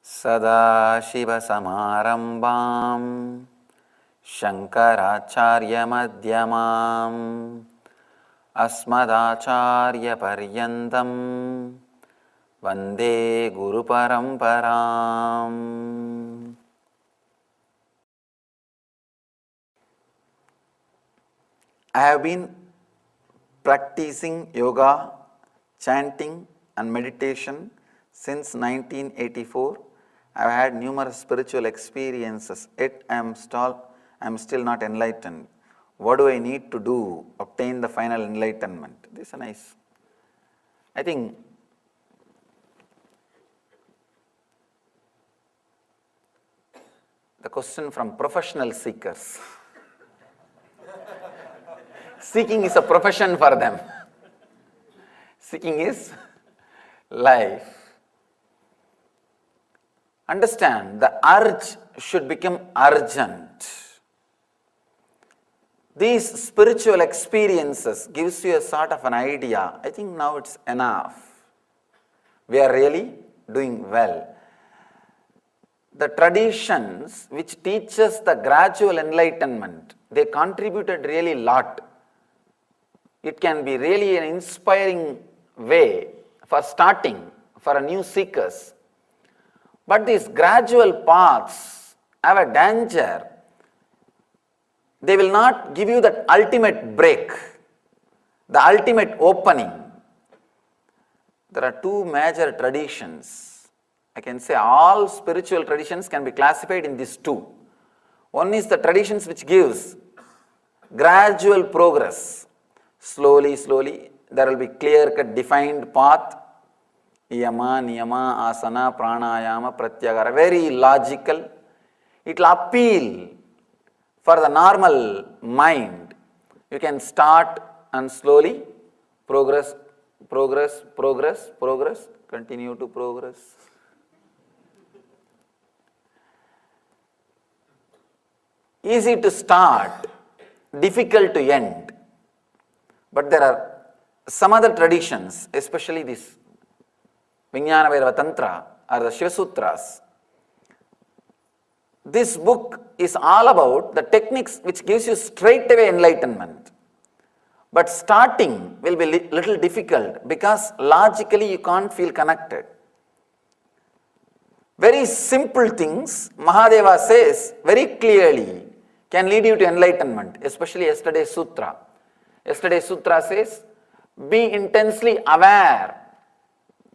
सदाशिवसमारम्भां शङ्कराचार्यमध्यमाम् अस्मदाचार्यपर्यन्तं वन्दे गुरुपरम्पराम्. I have been practicing yoga, chanting and meditation since 1984. I have had numerous spiritual experiences, yet I am still not enlightened. What do I need to do to obtain the final enlightenment? This is nice. I think the question from professional seekers. Seeking is a profession for them. Seeking is life. Understand, the urge should become urgent. These spiritual experiences gives you a sort of an idea. I think now it's enough. We are really doing well. The traditions which teach us the gradual enlightenment, they contributed really a lot. It can be really an inspiring way for starting, for a new seekers. But these gradual paths have a danger. They will not give you that ultimate break, the ultimate opening. There are two major traditions. I can say all spiritual traditions can be classified in these two. One is the traditions which gives gradual progress. Slowly, there will be clear-cut defined path. Yama, niyama, asana, pranayama, pratyahara. Very logical. It will appeal for the normal mind. You can start and slowly progress, continue to progress. Easy to start, difficult to end. But there are some other traditions, especially this Vijnana Bhairava Tantra or the Shiva Sutras. This book is all about the techniques which gives you straight away enlightenment. But starting will be little difficult because logically you can't feel connected. Very simple things, Mahadeva says very clearly, can lead you to enlightenment, especially yesterday's sutra. Yesterday's sutra says, be intensely aware.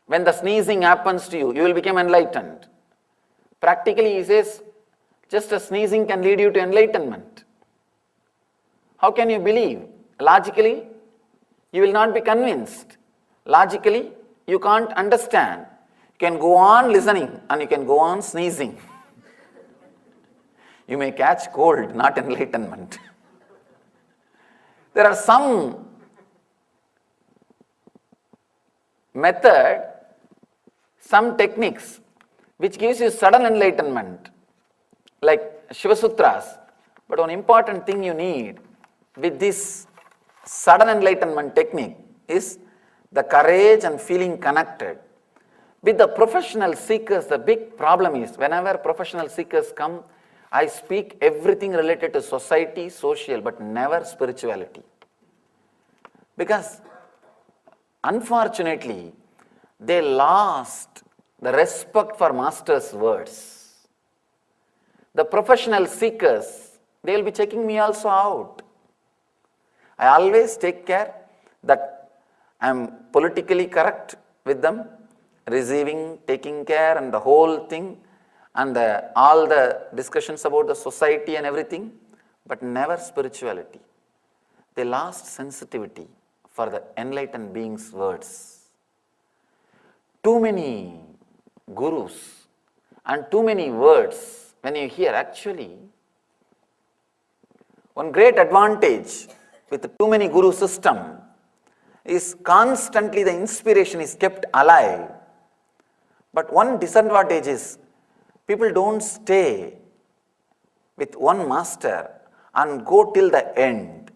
When the sneezing happens to you, you will become enlightened. Practically, he says, just a sneezing can lead you to enlightenment. How can you believe? Logically, you will not be convinced. Logically, you can't understand. You can go on listening and you can go on sneezing. You may catch cold, not enlightenment. There are some method, some techniques which gives you sudden enlightenment, like Shiva Sutras. But one important thing you need with this sudden enlightenment technique is the courage and feeling connected. With the professional seekers, the big problem is whenever professional seekers come, I speak everything related to society, social, but never spirituality. Because unfortunately, they lost the respect for master's words. The professional seekers, they will be checking me also out. I always take care that I am politically correct with them, receiving, taking care and the whole thing and all the discussions about the society and everything, but never spirituality. They lost sensitivity for the enlightened being's words. Too many gurus and too many words when you hear, actually, one great advantage with the too many guru system is constantly the inspiration is kept alive. But one disadvantage is people don't stay with one master and go till the end.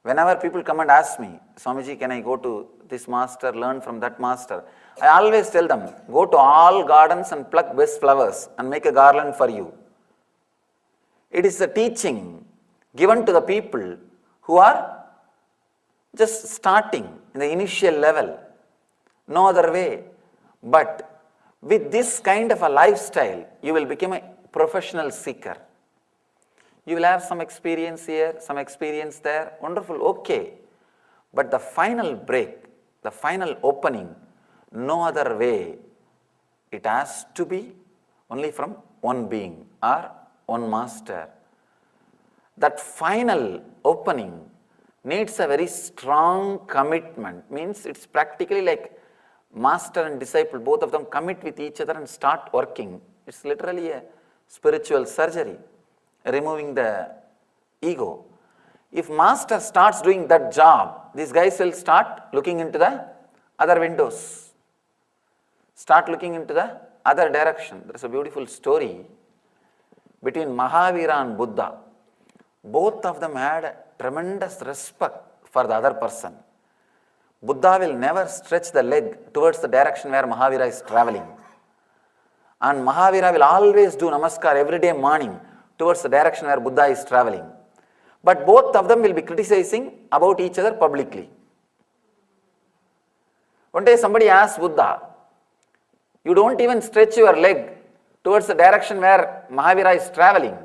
Whenever people come and ask me, Swamiji, can I go to this master, learn from that master? I always tell them, go to all gardens and pluck best flowers and make a garland for you. It is a teaching given to the people who are just starting in the initial level. No other way. But with this kind of a lifestyle, you will become a professional seeker. You will have some experience here, some experience there, wonderful, okay. But the final break, the final opening, no other way. It has to be only from one being or one master. That final opening needs a very strong commitment. Means it's practically like master and disciple, both of them commit with each other and start working. It's literally a spiritual surgery, removing the ego. If master starts doing that job, these guys will start looking into the other windows, start looking into the other direction. There is a beautiful story between Mahavira and Buddha. Both of them had tremendous respect for the other person. Buddha will never stretch the leg towards the direction where Mahavira is traveling. And Mahavira will always do namaskar every day morning towards the direction where Buddha is traveling. But both of them will be criticizing about each other publicly. One day somebody asked Buddha, you don't even stretch your leg towards the direction where Mahavira is traveling,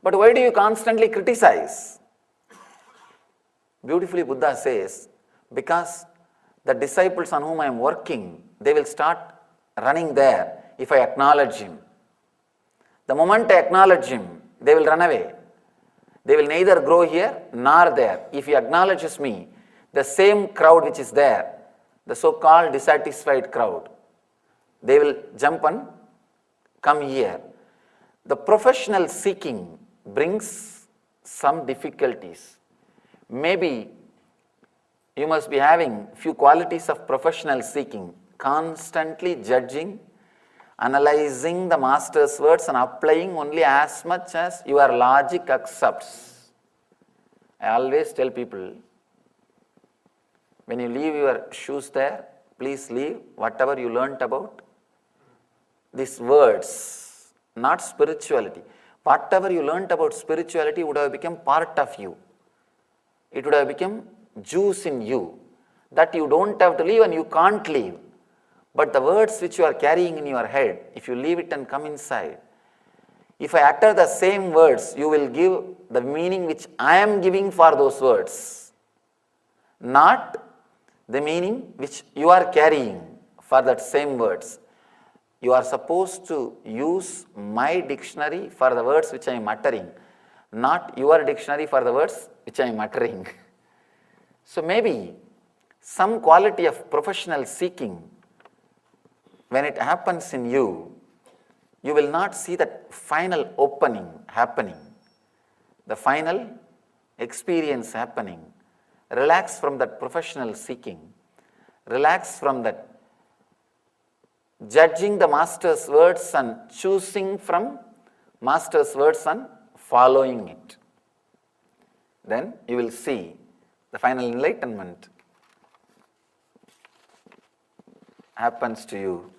but why do you constantly criticize? Beautifully Buddha says, because the disciples on whom I am working, they will start running there if I acknowledge him. The moment I acknowledge him, they will run away. They will neither grow here nor there. If he acknowledges me, the same crowd which is there, the so-called dissatisfied crowd, they will jump and come here. The professional seeking brings some difficulties. Maybe you must be having few qualities of professional seeking, constantly judging, analyzing the master's words and applying only as much as your logic accepts. I always tell people, when you leave your shoes there, please leave whatever you learnt about these words, not spirituality. Whatever you learnt about spirituality would have become part of you. It would have become juice in you that you don't have to leave and you can't leave. But the words which you are carrying in your head, if you leave it and come inside, if I utter the same words, you will give the meaning which I am giving for those words, not the meaning which you are carrying for that same words. You are supposed to use my dictionary for the words which I am uttering, not your dictionary for the words which I am uttering. So maybe some quality of professional seeking, when it happens in you, you will not see that final opening happening, the final experience happening. Relax from that professional seeking. Relax from that judging the master's words and choosing from master's words and following it. Then you will see the final enlightenment happens to you.